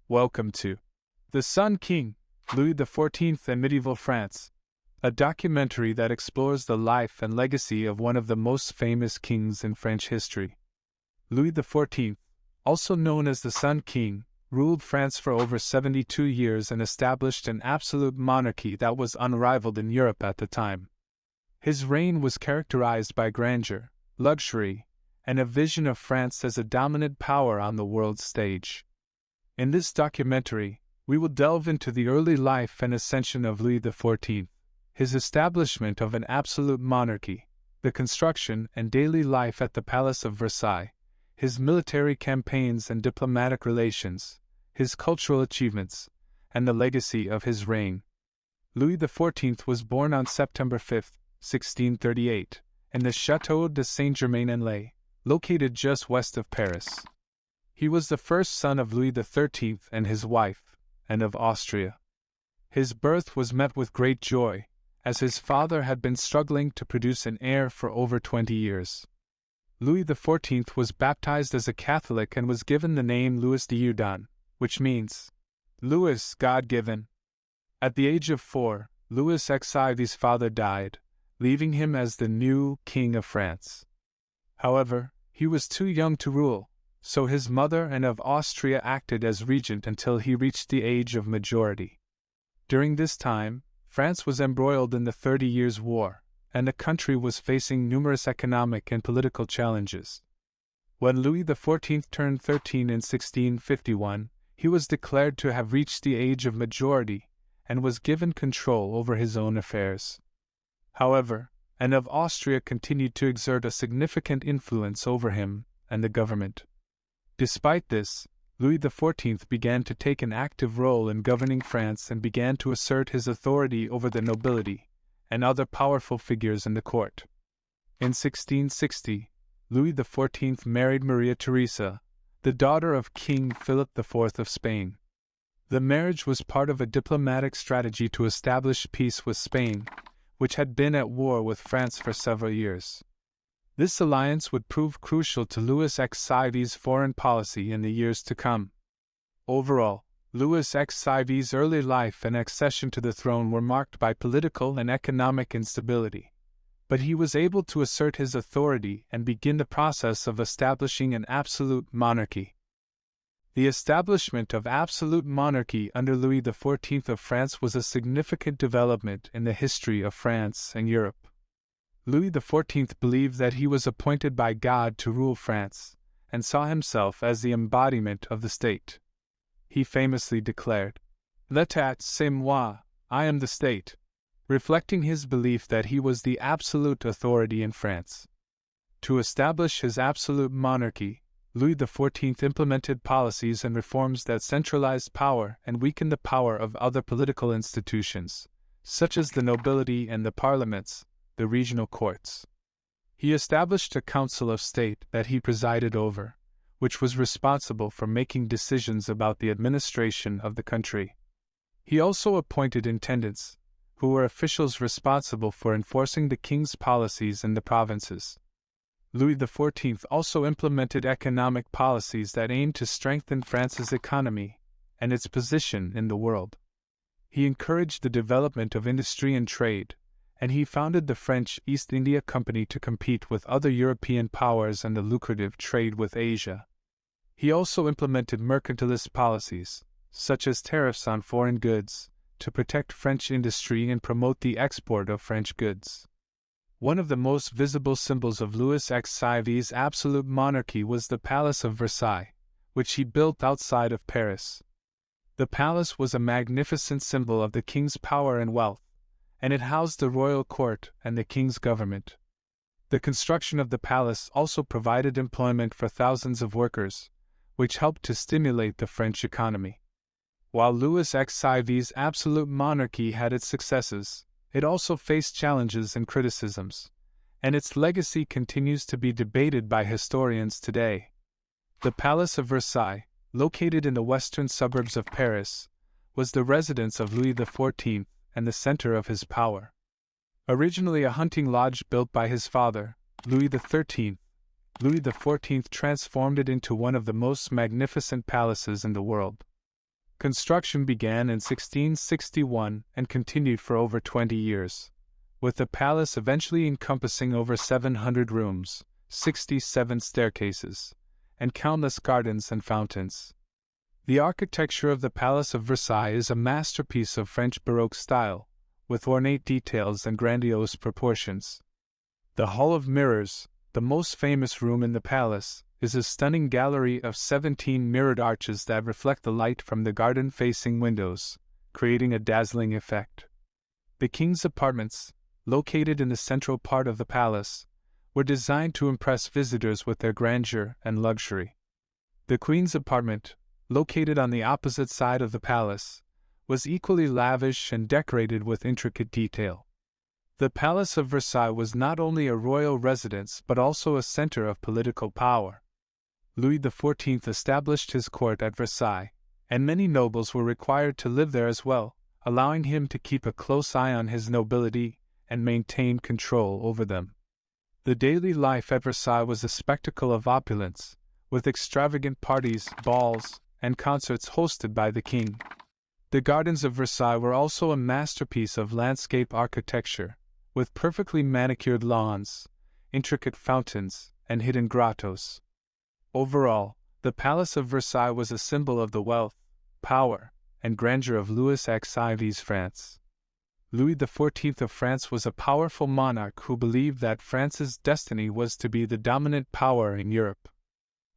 Welcome to The Sun King, Louis XIV and Medieval France, a documentary that explores the life and legacy of one of the most famous kings in French history. Louis XIV, also known as the Sun King, ruled France for over 72 years and established an absolute monarchy that was unrivaled in Europe at the time. His reign was characterized by grandeur, luxury, and a vision of France as a dominant power on the world stage. In this documentary, we will delve into the early life and ascension of Louis XIV, his establishment of an absolute monarchy, the construction and daily life at the Palace of Versailles, his military campaigns and diplomatic relations, his cultural achievements, and the legacy of his reign. Louis XIV was born on September 5, 1638, in the Château de Saint-Germain-en-Laye, located just west of Paris. He was the first son of Louis XIII and his wife, and of Austria. His birth was met with great joy, as his father had been struggling to produce an heir for over 20 years. Louis XIV was baptized as a Catholic and was given the name Louis XIV, which means Louis, God-given. At the age of 4, Louis XIV's father died, leaving him as the new King of France. However, he was too young to rule, so his mother and of Austria acted as regent until he reached the age of majority. During this time, France was embroiled in the 30 Years' War, and the country was facing numerous economic and political challenges. When Louis XIV turned 13 in 1651, he was declared to have reached the age of majority and was given control over his own affairs. However, Anne of Austria continued to exert a significant influence over him and the government. Despite this, Louis XIV began to take an active role in governing France and began to assert his authority over the nobility and other powerful figures in the court. In 1660, Louis XIV married Maria Theresa, the daughter of King Philip IV of Spain. The marriage was part of a diplomatic strategy to establish peace with Spain, which had been at war with France for several years. This alliance would prove crucial to Louis XIV's foreign policy in the years to come. Overall, Louis XIV's early life and accession to the throne were marked by political and economic instability, but he was able to assert his authority and begin the process of establishing an absolute monarchy. The establishment of absolute monarchy under Louis XIV of France was a significant development in the history of France and Europe. Louis XIV believed that he was appointed by God to rule France, and saw himself as the embodiment of the state. He famously declared, "L'État, c'est moi, I am the state," reflecting his belief that he was the absolute authority in France. To establish his absolute monarchy, Louis XIV implemented policies and reforms that centralized power and weakened the power of other political institutions, such as the nobility and the parliaments, the regional courts. He established a council of state that he presided over, which was responsible for making decisions about the administration of the country. He also appointed intendants, who were officials responsible for enforcing the king's policies in the provinces. Louis XIV also implemented economic policies that aimed to strengthen France's economy and its position in the world. He encouraged the development of industry and trade, and he founded the French East India Company to compete with other European powers in the lucrative trade with Asia. He also implemented mercantilist policies, such as tariffs on foreign goods, to protect French industry and promote the export of French goods. One of the most visible symbols of Louis XIV's absolute monarchy was the Palace of Versailles, which he built outside of Paris. The palace was a magnificent symbol of the king's power and wealth, and it housed the royal court and the king's government. The construction of the palace also provided employment for thousands of workers, which helped to stimulate the French economy. While Louis XIV's absolute monarchy had its successes, it also faced challenges and criticisms, and its legacy continues to be debated by historians today. The Palace of Versailles, located in the western suburbs of Paris, was the residence of Louis XIV and the center of his power. Originally a hunting lodge built by his father, Louis XIII, Louis XIV transformed it into one of the most magnificent palaces in the world. Construction began in 1661 and continued for over 20 years, with the palace eventually encompassing over 700 rooms, 67 staircases, and countless gardens and fountains. The architecture of the Palace of Versailles is a masterpiece of French Baroque style, with ornate details and grandiose proportions. The Hall of Mirrors, the most famous room in the palace, is a stunning gallery of 17 mirrored arches that reflect the light from the garden-facing windows, creating a dazzling effect. The king's apartments, located in the central part of the palace, were designed to impress visitors with their grandeur and luxury. The queen's apartment, located on the opposite side of the palace, was equally lavish and decorated with intricate detail. The Palace of Versailles was not only a royal residence but also a center of political power. Louis XIV established his court at Versailles, and many nobles were required to live there as well, allowing him to keep a close eye on his nobility and maintain control over them. The daily life at Versailles was a spectacle of opulence, with extravagant parties, balls, and concerts hosted by the king. The gardens of Versailles were also a masterpiece of landscape architecture, with perfectly manicured lawns, intricate fountains, and hidden grottos. Overall, the Palace of Versailles was a symbol of the wealth, power, and grandeur of Louis XIV's France. Louis XIV of France was a powerful monarch who believed that France's destiny was to be the dominant power in Europe.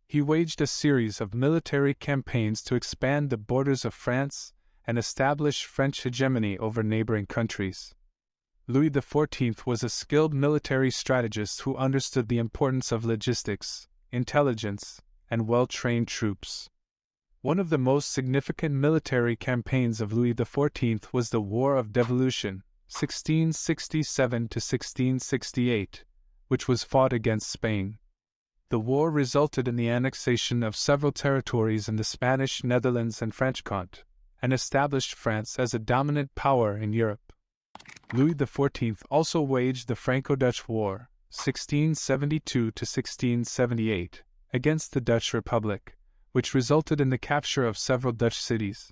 He waged a series of military campaigns to expand the borders of France and establish French hegemony over neighboring countries. Louis XIV was a skilled military strategist who understood the importance of logistics, intelligence, and well-trained troops. One of the most significant military campaigns of Louis XIV was the War of Devolution, 1667 to 1668, which was fought against Spain. The war resulted in the annexation of several territories in the Spanish Netherlands and Franche-Comté, and established France as a dominant power in Europe. Louis XIV also waged the Franco-Dutch War, 1672 to 1678, against the Dutch Republic, which resulted in the capture of several Dutch cities,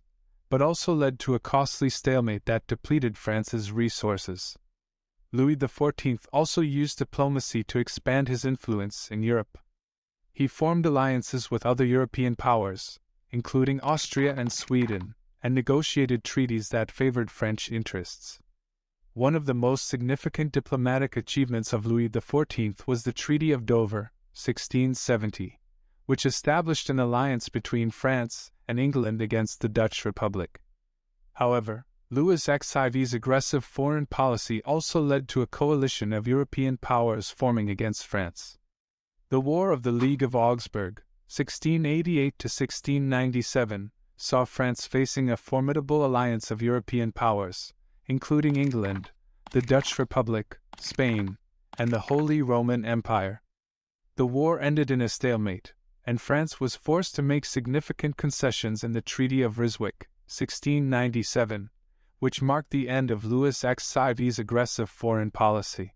but also led to a costly stalemate that depleted France's resources. Louis XIV also used diplomacy to expand his influence in Europe. He formed alliances with other European powers, including Austria and Sweden, and negotiated treaties that favored French interests. One of the most significant diplomatic achievements of Louis XIV was the Treaty of Dover, 1670, which established an alliance between France and England against the Dutch Republic. However, Louis XIV's aggressive foreign policy also led to a coalition of European powers forming against France. The War of the League of Augsburg, 1688 to 1697, saw France facing a formidable alliance of European powers, including England, the Dutch Republic, Spain, and the Holy Roman Empire. The war ended in a stalemate, and France was forced to make significant concessions in the Treaty of Ryswick, 1697, which marked the end of Louis XIV's aggressive foreign policy.